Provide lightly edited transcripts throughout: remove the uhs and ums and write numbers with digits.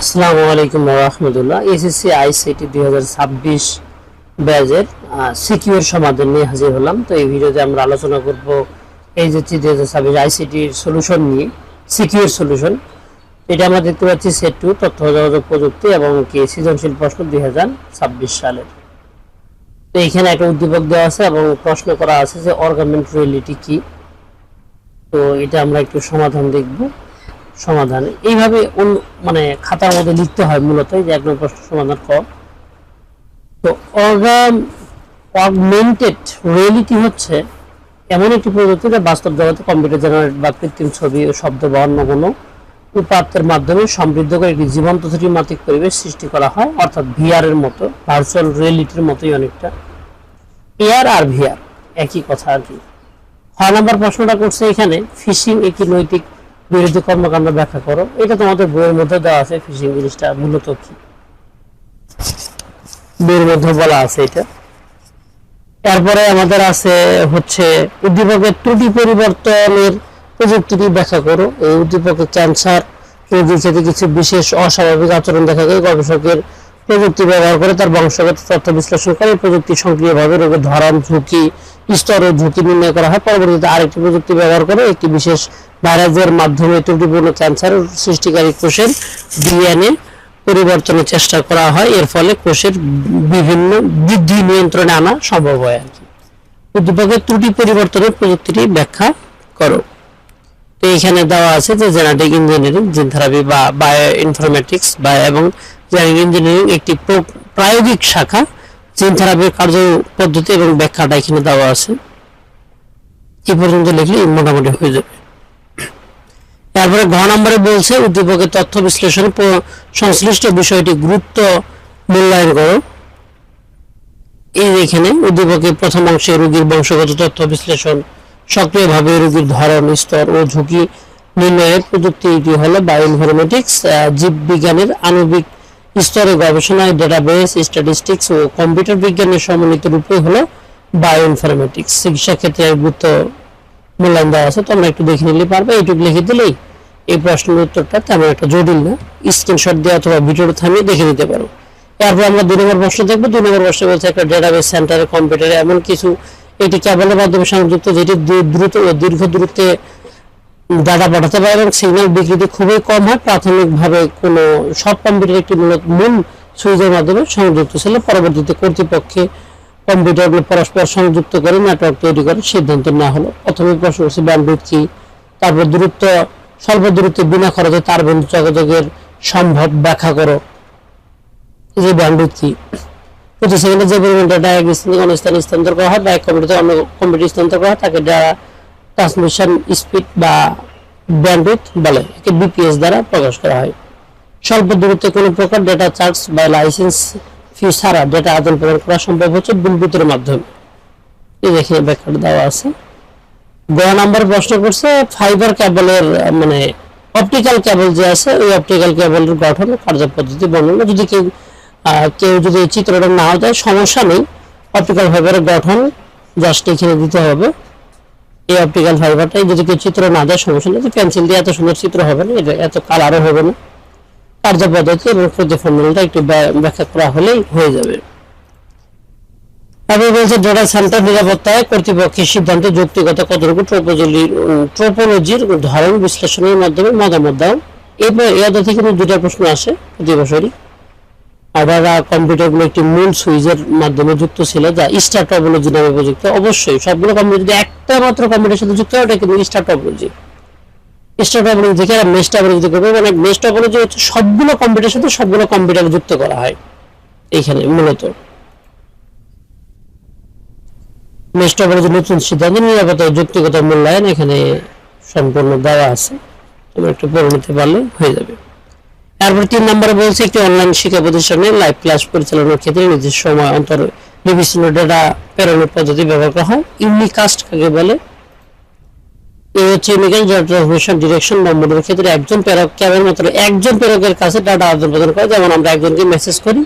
আসসালামু আলাইকুম ওয়া রাহমাতুল্লাহ। এসএসসি আইসিটি 2026 ব্যাচের সিকিউর সমাধান নিয়ে হাজির হলাম। তো এই ভিডিওতে আমরা আলোচনা করব এইচএসসি 2026 আইসিটির সলিউশন নিয়ে, সিকিউর সলিউশন। এটা আমরা দেখতে পাচ্ছি সেট 2 তথ্য যোগাযোগ প্রযুক্তি এবং কি সৃজনশীল প্রশ্ন 2026 সালের। তো এখানে একটা উদ্দীপক দেওয়া আছে এবং প্রশ্ন করা আছে যে অর্গামেন্ট রিয়েলিটি কি। তো এটা আমরা একটু সমাধান দেখব। সমাধান এইভাবে মানে খাতার মধ্যে লিখতে হয় মূলত, যে এক নম্বর প্রশ্ন সমাধান ক। তো অগমেন্টেড রিয়েলিটি হচ্ছে এমন একটি প্রযুক্তি যা বাস্তব জগতে কম্পিউটার জেনারেট বা কৃত্রিম ছবি ও শব্দ বা অন্য কোনো উপাত্তের মাধ্যমে সমৃদ্ধ করে একটি জীবন্ত ত্রিমাত্রিক পরিবেশ সৃষ্টি করা হয়, অর্থাৎ ভিআর এর মতো, ভার্চুয়াল রিয়েলিটির মতোই অনেকটা। এআর আর ভিআর একই কথা আর কি। 6 নম্বর প্রশ্নটা করছে এখানে, ফিশিং একটি নৈতিক বিরোধী কর্মকাণ্ড ব্যাখ্যা করো। এটা তোমাদের বইয়ের মধ্যে দেওয়া আছে। ফিশিং জিনিসটা মূলত কি বইয়ের মধ্যে বলা আছে এটা। তারপরে আমাদের আছে হচ্ছে উদ্দীপকের ত্রুটি পরিবর্তনের প্রযুক্তিটি ব্যাখ্যা করো। এই উদ্দীপকে ক্যান্সার রোগীর সাথে কিছু বিশেষ অস্বাভাবিক আচরণ দেখা যায়। গবেষকের প্রযুক্তি ব্যবহার করে তার বংশগত তথ্য বিশ্লেষণ করে প্রযুক্তি সক্রিয়ভাবে রোগের ধরন, ঝুঁকি, স্তর ও ঝুঁকি নির্ণয় করা হয়। পরবর্তীতে আরেকটি প্রযুক্তি ব্যবহার করে একটি বিশেষ ভাইরাসের মাধ্যমে ত্রুটিপূর্ণ ক্যান্সার সৃষ্টিকারী কোষের ডিএনএ পরিবর্তনের চেষ্টা করা হয়। এর ফলে কোষের বিভিন্ন বৃদ্ধি নিয়ন্ত্রণে আনা সম্ভব হয় আর কি। উদ্দীপকের ত্রুটি পরিবর্তনের প্রযুক্তিটি ব্যাখ্যা করো। তো এখানে দেওয়া আছে যে জেনেটিক ইঞ্জিনিয়ারিং, জিন থেরাপি বা বায়ো ইনফরমেটিক্স বা এবং জেনেটিক ইঞ্জিনিয়ারিং একটি প্রায়োগিক শাখা। জিন থেরাপির কার্য পদ্ধতি এবং ব্যাখ্যাটা এখানে দেওয়া আছে। এই পর্যন্ত লিখলে মোটামুটি হয়ে যাবে। তারপরে ঘ নম্বরে বলছে উদ্দীপকের তথ্য বিশ্লেষণে সংশ্লিষ্ট বিষয়টি গুরুত্ব মূল্যায়ন করো। এই এখানে উদ্দীপকের প্রথম অংশে রোগীর বংশগত তথ্য বিশ্লেষণ, সক্রিয়ভাবে রোগীর ধরন, স্তর ও ঝুঁকি নির্ণয়ের প্রযুক্তিটি হলো বায়োইনফরমেটিক্স। জীববিজ্ঞানের আণবিক স্তরে গবেষণায় ডেটাবেস, স্ট্যাটিস্টিক্স ও কম্পিউটার বিজ্ঞানের সমন্বিত রূপই হলো বায়োইনফরমেটিক্স। চিকিৎসা ক্ষেত্রে গুরুত্ব মূল্যায়ন দেওয়া আছে, তোমরা একটু দেখে নিলে পারবে। এইটুকু লিখে দিলেই এই প্রশ্নের উত্তরটা তেমন একটা জটিল না। স্ক্রিনশট দিয়ে অথবা ভিডিওটা থামিয়ে দেখে নিতে পারো। এরপর আমরা 2 নম্বর প্রশ্ন দেখবো। 2 নম্বর প্রশ্ন বলছে একটা ডেটাবেস সেন্টারে কম্পিউটারে এমন কিছু এটি কেবলের মাধ্যমে সংযুক্ত যেটি দ্রুত ও দীর্ঘ দূরত্বে ডাটা পাঠাতে পারে এবং সিগন্যাল বিকৃতি খুবই কম হয়। প্রাথমিকভাবে কোনো সব কম্পিউটার একটি মূল সুইচের মাধ্যমে সংযুক্ত ছিল। পরবর্তীতে কর্তৃপক্ষে কম্পিউটারগুলো পরস্পর সংযুক্ত করে নেটওয়ার্ক তৈরি করার সিদ্ধান্ত নেওয়া হলো। প্রথমে প্রশ্ন হচ্ছে ব্যান্ডউইথ কি, তারপর দূরত্ব, স্বল্প দূরত্বে বিনা খরচে তারবন্ধ যোগাযোগের সম্ভব ব্যাখ্যা করো। এই যে ব্যান্ডউইথ কি, প্রতি সেকেন্ডে যে পরিমাণ ডাটা এক স্থান থেকে অন্য স্থানে স্থানান্তর করা হয় বা এক কম্পিউটার থেকে অন্য কম্পিউটারে স্থানান্তর করা হয় তাকে ডাটা ট্রান্সমিশন স্পিড বা ব্যান্ডউইথ বলে। একে বিপিএস দ্বারা প্রকাশ করা হয়। স্বল্প দূরত্বে কোনো প্রকার ডেটা চার্জ বা লাইসেন্স ফি ছাড়া ডেটা আদান প্রদান করা সম্ভব হচ্ছে ব্লুটুথের মাধ্যমে। এই দেখে ব্যাখ্যাটা দেওয়া আছে। গ নাম্বার প্রশ্ন করছে ফাইবার কেবলের মানে অপটিক্যাল কেবল যে আছে ওই অপটিক্যাল কেবলের গঠন কার্যপদ্ধতি বর্ণনা। যদি কেউ যদি এই চিত্রটা না দেয় সমস্যা নেই, অপটিক্যাল ফাইবারের গঠন জাস্ট এখানে দিতে হবে। এই অপটিক্যাল ফাইবারটাই যদি কেউ চিত্র না দেয় সমস্যা নেই। পেন্সিল দিয়ে এত সুন্দর চিত্র হবে না, এটা এত কালারও হবে না। কার্যপদ্ধতি এবং প্রতিফলনটা একটু ব্যাখ্যা করা হলেই হয়ে যাবে। তারপরে বলছে ডেটা সেন্টার নিরাপত্তায় কর্তৃপক্ষের সিদ্ধান্ত যৌক্তিকতা কতটুকু, ট্রোপোলজির ধরন বিশ্লেষণের মাধ্যমে মতামত দাও। এরপর এদের থেকে 2টা প্রশ্ন আসে প্রতি বছরই। আর কম্পিউটারগুলো একটি মূল সুইচের মাধ্যমে যুক্ত ছিল যা স্টার টপোলজি নামে প্রযুক্ত। অবশ্যই সবগুলো কম্পিউটার যদি একটা মাত্র কম্পিউটারের সাথে যুক্ত হয় ওটা কিন্তু স্টার টপোলজি। স্টার টপোলজি থেকে আর মেশ টপোলজি করবে, মানে মেশ টপোলজি হচ্ছে সবগুলো কম্পিউটারের সাথে সবগুলো কম্পিউটার যুক্ত করা হয়। এইখানে মূলত মেশ টপোলজি নতুন সিদ্ধান্ত নিরাপত্তা যৌক্তিকতা মূল্যায়ন এখানে সম্পূর্ণ দেওয়া আছে, তোমরা একটু পড়ে নিতে পারলে হয়ে যাবে। তারপর 3 নম্বরে বলছে একটি অনলাইন শিক্ষা প্রতিষ্ঠানে লাইভ ক্লাস পরিচালনার ক্ষেত্রে নির্দিষ্ট সময় অন্তর নির্দিষ্ট ডেটা প্রেরণের পদ্ধতি ব্যবহার করা হয়। ইউনিকাস্ট কাকে বলে? এই হচ্ছে ইউনিকাস্ট ডেটা ট্রান্সমিশন ডিরেকশন নম্বরের ক্ষেত্রে একজন প্রেরক কেবলমাত্র একজন প্রেরকের কাছে ডাটা আদান প্রদান করে। যেমন আমরা একজনকে মেসেজ করি,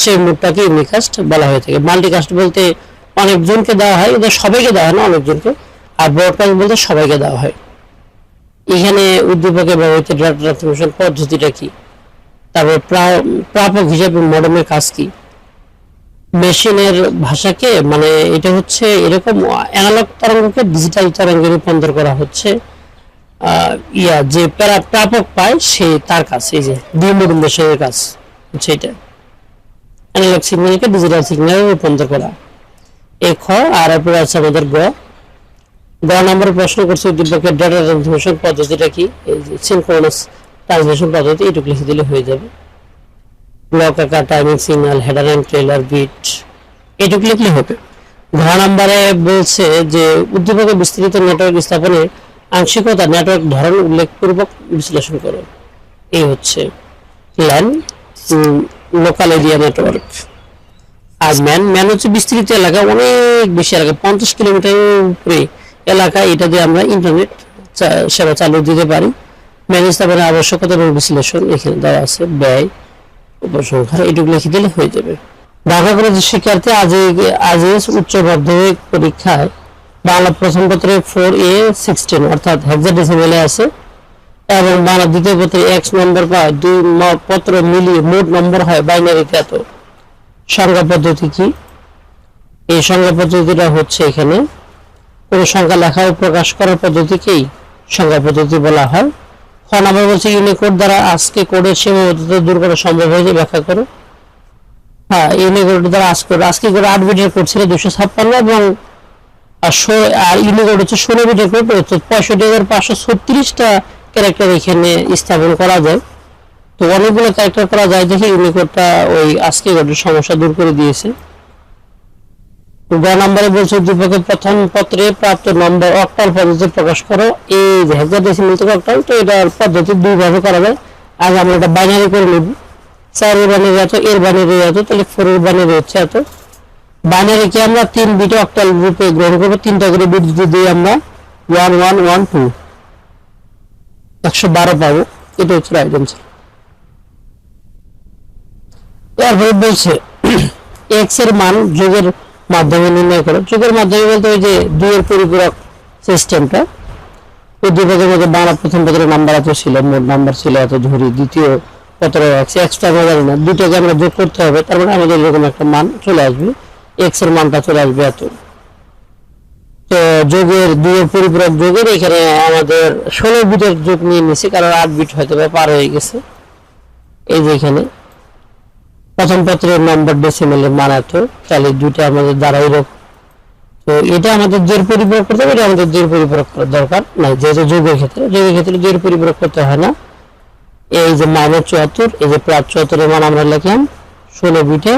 সেই মোডটাকে ইউনিকাস্ট বলা হয়ে থাকে। মাল্টিকাস্ট বলতে অনেকজনকে দেওয়া হয়, ওদের সবাইকে দেওয়া হয় না, অনেকজনকে। আর ব্রডকাস্ট বলতে সবাইকে দেওয়া হয়। এখানে উদ্দীপকে ব্যবহৃত ডেটা ট্রান্সমিশন পদ্ধতিটা কি? তারপর প্রাপক হিসেবে মডেমের কাজ কি? মেশিনের ভাষাকে মানে এটা হচ্ছে এরকম অ্যানালগ তরঙ্গকে ডিজিটাল তরঙ্গে রূপান্তর করা হচ্ছে যে প্রাপক পায় সে তার কাজ, এই যে ডিমোডুলেশনের কাজ হচ্ছে এটা, অ্যানালগ সিগন্যালকে ডিজিটাল সিগন্যালে রূপান্তর করা। এ খ। আর এরপরে আছে আমাদের গ নম্বরের প্রশ্ন করছে উদ্দীপকের ডেটা ট্রান্সমিশন পদ্ধতিটা কি? এই যে সিনক্রোনাস ট্রান্সমিশন পদ্ধতি, এটুকু লিখে দিলে হয়ে যাবে। ব্লক আকার, timing signal, header and trailer, bit, এটুকু লিখলে হবে। ঘ নম্বরে বলছে যে উদ্দীপকের বিস্তৃত নেটওয়ার্ক স্থাপনে আংশিকতা নেটওয়ার্ক ধরন উল্লেখপূর্বক বিশ্লেষণ করো। এই হচ্ছে ল্যান, লোকাল এরিয়া নেটওয়ার্ক। আর ম্যান হচ্ছে বিস্তৃত এলাকা, অনেক বেশি এলাকা, 50 কিলোমিটারের উপরে এলাকা, এটা দিয়ে আমরা ইন্টারনেট সেবা চালু দিতে পারি। ম্যান স্থাপনের আবশ্যকতা এবং বিশ্লেষণ এখানে দেওয়া আছে, ব্যয়, উপসংহার, এটুকু লিখে দিলে হয়ে যাবে। ঢাকা কলেজের শিক্ষার্থী আজ উচ্চ মাধ্যমিক পরীক্ষায় বাংলা প্রথম পত্রে 4A 16 অর্থাৎ হেক্সাডেসিমেলে আছে এবং বাংলা দ্বিতীয় পত্রে X নম্বর পায়, দুই পত্র মিলিয়ে মোট নম্বর হয় বাইনারিতে এত। সংখ্যা পদ্ধতি কি? এই সংখ্যা পদ্ধতিটা হচ্ছে এখানে কোনো সংখ্যা লেখা ও প্রকাশ করার পদ্ধতিকেই সংখ্যা পদ্ধতি বলা হয়। খ নম্বর বলছে ইউনিকোড দ্বারা আজকে কোডের সীমাবদ্ধতা দূর করা সম্ভব হয়েছে, ব্যাখ্যা করো। হ্যাঁ, ইউনিকোড দ্বারা আজকে কোড 8 বিটের কোড ছিল 256 এবং আর ইউনিকোড হচ্ছে 16 বিটের কোড, 65,536টা ক্যারেক্টার এখানে স্থাপন করা যায়। তো অনেকগুলো ক্যারেক্টার করা যায় দেখে ইউনিকোডটা ওই আজকে কোডের সমস্যা দূর করে দিয়েছে। গ নম্বরে বলছে উদ্দীপকের প্রথম পত্রে প্রাপ্ত নম্বর অক্টাল পদ্ধতি প্রকাশ করো। এই যে হেক্সাডেসিমাল থেকে অক্টাল, তো এটার পদ্ধতি দুই ভাবে করা যায়। আগে আমরা এটা বাইনারি করে নেব, 4 এর বাইনারি এত, এর বাইনারি এত, তাহলে 4 এর বাইনারি হচ্ছে এত। বাইনারিকে আমরা 3 বিটে অক্টাল রূপে গ্রহণ করবো, 3টা করে বিট দিয়ে আমরা 1112 112 পাবো। এটা হচ্ছে রাইট অ্যান্সার। এরপরে বলছে এক্স এর মান যোগের মাধ্যমে নির্ণয় করো। যোগের মাধ্যমে বলতে ওই যে 2 এর পরিপূরক সিস্টেমটা, উদ্দীপকের মধ্যে বাংলা প্রথম পত্রের নাম্বার এত ছিল, মোট নাম্বার ছিল এত, ধরি দ্বিতীয় পত্র এক্সটা আমরা জানি না, দুটোকে আমরা যোগ করতে হবে, তারপরে আমাদের এরকম একটা মান চলে আসবে, এক্স এর মানটা চলে আসবে এত। তো যোগের 2 এর পরিপূরক যোগের এখানে আমাদের 16 বিটের যোগ নিয়ে নিয়েছি, কারণ 8 বিট হয়তো পার হয়ে গেছে। এই যে এখানে প্রথম পত্রের নম্বর ডেসিমেলের মান এত, তাহলে দুইটা আমাদের দ্বারাই রোগ। তো এটা আমাদের জোর পরিপূরক করতে হবে, এটা আমাদের জোর পরিপূরক করার দরকার নাই, যেহেতু যোগের ক্ষেত্রে জোর পরিপূরক করতে হয় না। এই যে -74, এই যে +74 এর মান আমরা লিখলাম 16 বিটে,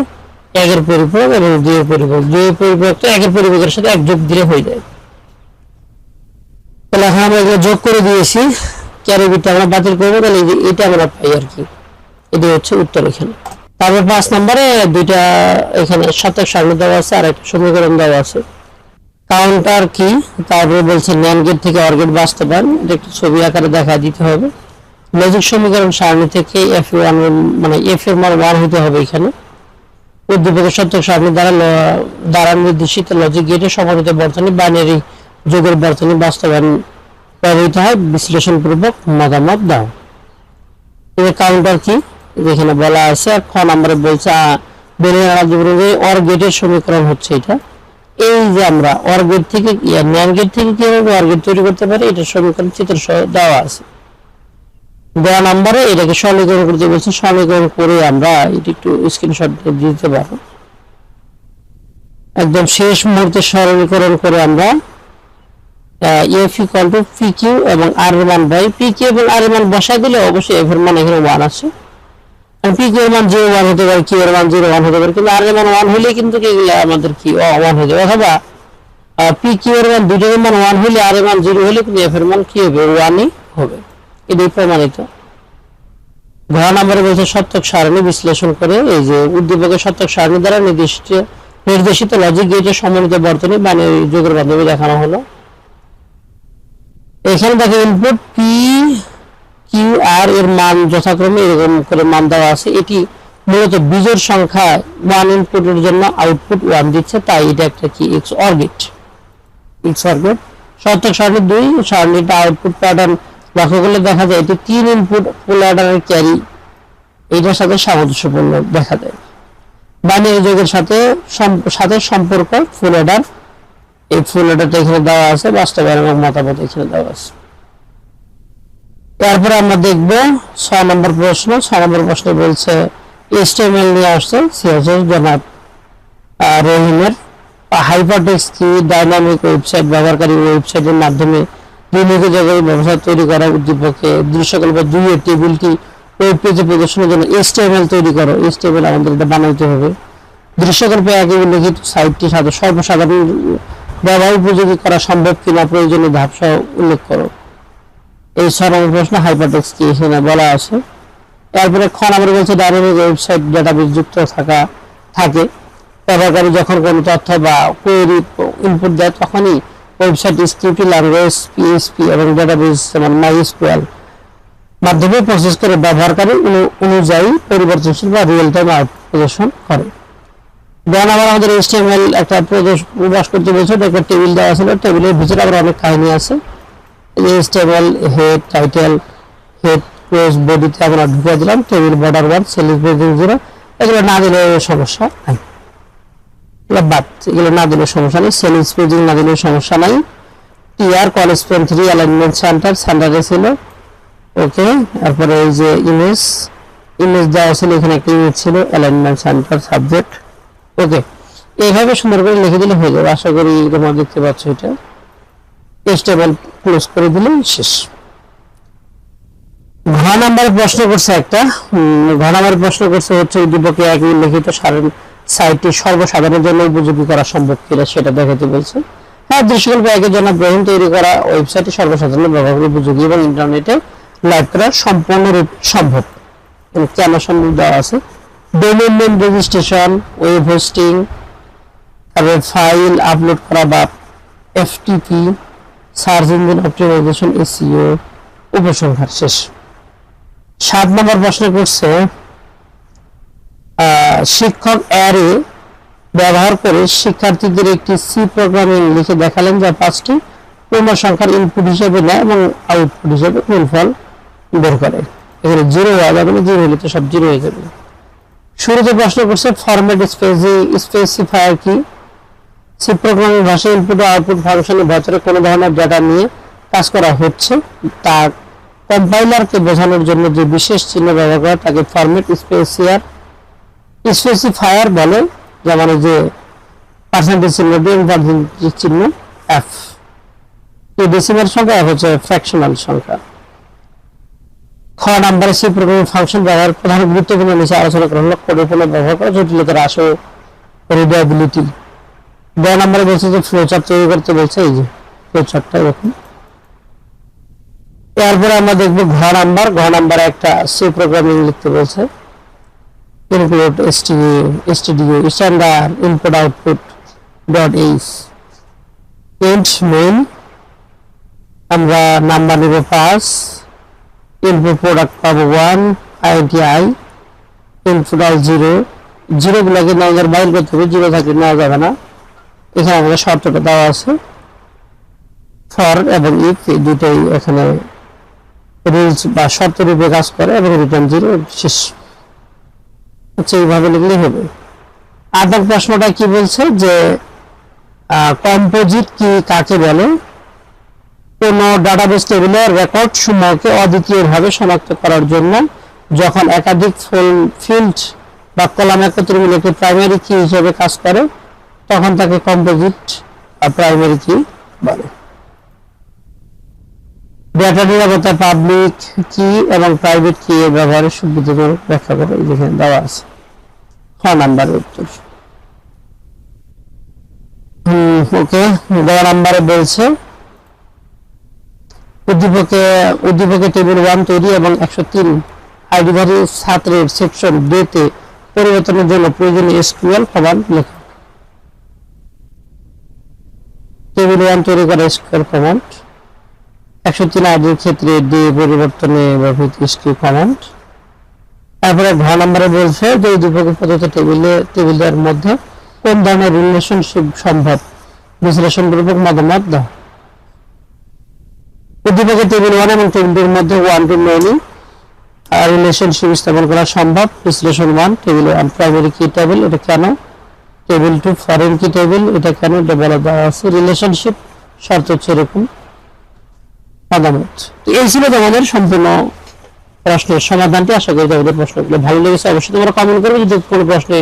1 এর পরিপূরক এবং 2 এর পরিপূরক, 2 এর পরিপূরক তো 1 এর পরিপূরকের সাথে 1 যোগ দিলে হয়ে যায়। তাহলে এখন আমরা এগুলো যোগ করে দিয়েছি, ক্যারি বিটটা আমরা বাতিল করবো, তাহলে এটা আমরা পাই আর কি। এটি হচ্ছে উত্তর এখানে। তারপর 5 নম্বরে দুইটা এখানে শতক সারণী দেওয়া আছে আর একটা সমীকরণ দেওয়া আছে। কাউন্টার কি? তারপরে বলছে ন্যান্ড গেট থেকে অর গেট বাস্তবায়ন, এটা একটু ছবি আকারে দেখা দিতে হবে। লজিক সমীকরণ সারণী থেকে f1 মানে f এর মান 1 হতে হবে এখানে। উদ্দীপকের শতক সারণী দ্বারা নির্দেশিত লজিক গেটের সমানিত বর্তনী বাইনারি যোগের বর্তনী বাস্তবায়ন ব্যবহৃত হয়, বিশ্লেষণপূর্বক মতামত দাও। কাউন্টার কি এখানে বলা আছে। আর খ নম্বরে বলছে অর গেটের সমীকরণ হচ্ছে এটা। এই যে আমরা অর গেট থেকে ন্যান্ড গেট থেকে কিভাবে অর গেট তৈরি করতে পারি, এটা সমীকরণ চিত্র সহ দেওয়া আছে। দেওয়া নম্বরে এটাকে সরলীকরণ করতে বলছে, সরলীকরণ করে আমরা এটা একটু স্ক্রিনশট দিতে পারবো। একদম শেষ মুহূর্তে সরলীকরণ করে আমরা f = pq এবং r এর মান বাই pq এবং r এর মান বসাই দিলে অবশ্যই f এর মান এখানে 1 আছে। আর pq এর মান 0 1 হতে পারে, q এর মান 0 1 হতে পারে, কিন্তু r এর মান 1 হলে কিন্তু এগুলা আমাদের কি 1 হয়ে যাবে, অথবা pq এর মান দুটোর মান 1 হলে r এর মান 0 হলে কিন্তু f এর মান কি হবে 1ই হবে। এটাই প্রমাণিত। ঘ নম্বরে বলছে শতক সারণী বিশ্লেষণ করে, এই যে উদ্দীপকের শতক সারণী দ্বারা নির্দেশিত লজিক গেটের সমন্বিত বর্তনী বাইনারি যোগের মাধ্যমে দেখানো হলো। এখানে দেখো ইনপুট p q r এর মান যথাক্রমে এরকম করে মান দেওয়া আছে। এটি মূলত বিজোড় সংখ্যা 1 ইনপুটের জন্য আউটপুট 1 দিচ্ছে, তাই এটা একটা কি XOR গেট। শতক সারণী 2 সারণীটা আউটপুট প্যাটার্ন লক্ষ্য করলে দেখা যায় এটি 3 ইনপুট ফুল অর্ডারের ক্যারি এইটার সাথে সামঞ্জস্যপূর্ণ দেখা যায়। বাইনারি যোগের সাথে সম্পর্ক ফুল হেডার, এই ফুল হেডারটা এখানে দেওয়া আছে, বাস্তবায়ন এবং মতামত এখানে দেওয়া আছে। তারপরে আমরা দেখব 6 নম্বর প্রশ্ন। 6 নম্বর প্রশ্ন বলছে HTML নিয়ে আসছে সিএসএস জনাব রহিমের। হাইপারটেক্সট কি? ডাইনামিক ওয়েবসাইট ব্যবহারকারী ওয়েবসাইটের মাধ্যমে বিনিয়োগ জগতের ব্যবস্থা তৈরি করা উদ্দীপকে দৃশ্যকল্প 2 এর টেবিলটি ওয়েব পেজে প্রদর্শনের জন্য HTML তৈরি করো। HTML আমাদের এটা বানাইতে হবে। দৃশ্যকল্প 1 এ উল্লেখিত সাইটটি সর্বসাধারণ ব্যবহার উপযোগী করা সম্ভব কিনা প্রয়োজনীয় ধাপ সহ উল্লেখ করো। এই 6 নম্বর প্রশ্ন হাইপারটেক্সট কি এখানে বলা আছে। তারপরে খ নম্বর বলছে ডাইনামিক ওয়েবসাইট ডাটাবেস যুক্ত থাকে ব্যবহারকারী যখন কোনো তথ্য বা কোয়েরি ইনপুট দেয় তখনই ওয়েবসাইট স্ক্রিপ্টিং ল্যাঙ্গুয়েজ PHP এবং ডাটাবেস যেমন MySQL মাধ্যমে প্রসেস করে ব্যবহারকারী অনুযায়ী পরিবর্তনশীল বা রিয়েল টাইম আউটপুট প্রদর্শন করে। দেন আবার আমাদের HTML একটা প্রকাশ করতে বলছে, একটা টেবিল দেওয়া ছিল, টেবিলের ভিতরে আবার অনেক কাহিনী আছে। HTML head, title, head, close, বডিতে আমরা ঢুকে দিলাম, টেবিল বর্ডার 1, সেলিং পেজিং 0, এগুলো না দিলে সমস্যা নাই, এগুলো না দিলে সমস্যা নেই। সেলিং পেজিং না দিলে সমস্যা নাই। TR কলেজ পেন 3 অ্যালাইনমেন্ট সেন্টারে ছিল, ওকে। তারপরে এই যে ইমেজ দেওয়া ছিল, এখানে একটা ইমেজ ছিল, অ্যালাইনমেন্ট সেন্টার সাবজেক্ট, ওকে। এইভাবে সুন্দর করে লিখে দিলে হয়ে যাবে। আশা করি তোমরা দেখতে পাচ্ছ এটা। HTML ক্লোজ করে দিলে শেষ। ঘ নাম্বারের প্রশ্ন করছে একটা, ঘ নাম্বারের প্রশ্ন করছে হচ্ছে উদ্দীপকে 1 উল্লেখিত সাইটটি সর্বসাধারণের জন্য উপযোগী করা সম্ভব কিনা সেটা দেখাতে বলছে। হ্যাঁ, দৃশ্যকল্প 1 এর জন্য গ্রহণ তৈরি করা ওয়েবসাইটটি সর্বসাধারণ ব্যবহার উপযোগী এবং ইন্টারনেটে লাইভ করা সম্পূর্ণরূপ সম্ভব। কেন সম্ভব দেওয়া আছে। Domain name registration, web hosting, তারপরে ফাইল আপলোড করা বা FTP, search engine optimisation, SEO, উপসংহার শেষ। 7 নম্বর প্রশ্ন করছে শিক্ষক অ্যারে ব্যবহার করে শিক্ষার্থীদের একটি সি প্রোগ্রামিং লিখে দেখালেন যা 5টি পূর্ণ সংখ্যার ইনপুট হিসেবে নেয় এবং আউটপুট হিসেবে ফল বের করে। এখানে 0 হয়ে যাবে না, 0 হলে তো সব 0 হয়ে যাবে। শুরুতে প্রশ্ন করছে ফরম্যাট স্পেসিফায়ার কি? সি প্রোগ্রামিং ভাষায় ইনপুট ও আউটপুট ফাংশনের ভেতরে কোনো ধরনের ডেটা নিয়ে কাজ করা হচ্ছে তা কম্পাইলারকে বোঝানোর জন্য যে বিশেষ চিহ্ন ব্যবহার করা তাকে ফরম্যাট স্পেসিফায়ার বলে, যেমন যে পার্সেন্টেজ চিহ্ন দিয়ে পার্সেন্টেজ চিহ্ন F, এই ডেসিমাল সংখ্যা, F হচ্ছে ফ্র্যাকশনাল সংখ্যা। খ নম্বরে সি প্রোগ্রামিং ফাংশন ব্যবহার প্রধান গুরুত্বপূর্ণ নিচে আলোচনা করা হলো কোডের পুনঃ ব্যবহার করা, জটিলতা হ্রাস ও রিডেবিলিটি। গ নম্বরে বলছে যে ফ্লোচার্ট তৈরি করতে বলছে, এই যে ফ্লোচার্টটা এরকম। এরপরে আমরা দেখবো ঘ নাম্বার একটা সি প্রোগ্রামিং লিখতে বলছে। Include stdio standard input output .h int main, আমরা নাম্বার নেব 5, ইনপুট প্রোডাক্ট পাবো 1, INTI, ইনপুট আউট 0 গুলোকে নাম্বার বাইর করতে হবে, 0 থাকলে নেওয়া যাবে না। এখানে আমাদের শর্তটা দেওয়া আছে, ফর এবং ইফ দুটোই এখানে রুলস বা শর্ত রূপে কাজ করে এবং রিটার্ন 0 শেষ। আচ্ছা, এইভাবে লিখলে হবে। আরেক প্রশ্নটা কি বলছে যে কম্পোজিট কি কাকে বলে? কোন ডাটাবেস টেবিলের রেকর্ড সমূহকে অদ্বিতীয়ভাবে শনাক্ত করার জন্য যখন একাধিক ফিল্ড বা কলাম একত্রে মিলে একটি প্রাইমারি কি হিসেবে কাজ করে তখন তাকে কম্পোজিট বা প্রাইমারি কি বলে। ডেটা নিরাপত্তা পাবলিক কি এবং প্রাইভেট কি এর ব্যবহারের সুবিধাজনক ব্যাখ্যা করে যেখানে দেওয়া আছে। খ নাম্বারের উত্তর। ওকে, গ নাম্বারে বলছে উদ্দীপকে টেবিল 1 তৈরি এবং 103 আইডিধারী ছাত্রের সেকশন ডে তে পরিবর্তনের জন্য প্রয়োজনীয় SQL কমান্ড লেখা। টেবিল 1 তৈরি করা SQL কমান্ড, 103 আইডির ক্ষেত্রে ডে পরিবর্তনে ব্যবহৃত SQL কমান্ড। তারপরে ঘ নম্বরে বলছে যে উদ্দীপকে প্রদত্ত টেবিলের মধ্যে কোন ধরনের রিলেশনশিপ সম্ভব বিশ্লেষণপূর্বক মতামত দাও। উদ্দীপকের টেবিল 1 এবং টেবিল 2 এর মধ্যে 1 to many রিলেশনশিপ স্থাপন করা সম্ভব। বিশ্লেষণ 1 টেবিল 1 প্রাইমারি কি টেবিল, এটা কেন? টেবিল 2 ফরেন কি টেবিল, এটা কেন? এটা বলা দেওয়া আছে। রিলেশনশিপ শর্ত হচ্ছে এরকম মতামত। তো এই ছিল তোমাদের সম্পূর্ণ প্রশ্নের সমাধানটি। আশা করি তোমাদের প্রশ্নগুলো ভালো লেগেছে। অবশ্যই তোমরা কমেন্ট করবে যদি কোনো প্রশ্নে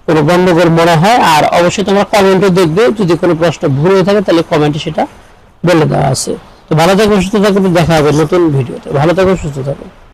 কোনো গন্ডগোল মনে হয়, আর অবশ্যই তোমরা কমেন্টে দেখবে যদি কোনো প্রশ্ন ভুল হয়ে থাকে তাহলে কমেন্টে সেটা বলে দেওয়া আছে। তো ভালো থাকবে, সুস্থ থাকবে, দেখা হবে নতুন ভিডিওতে। ভালো থাকবে, সুস্থ থাকবে।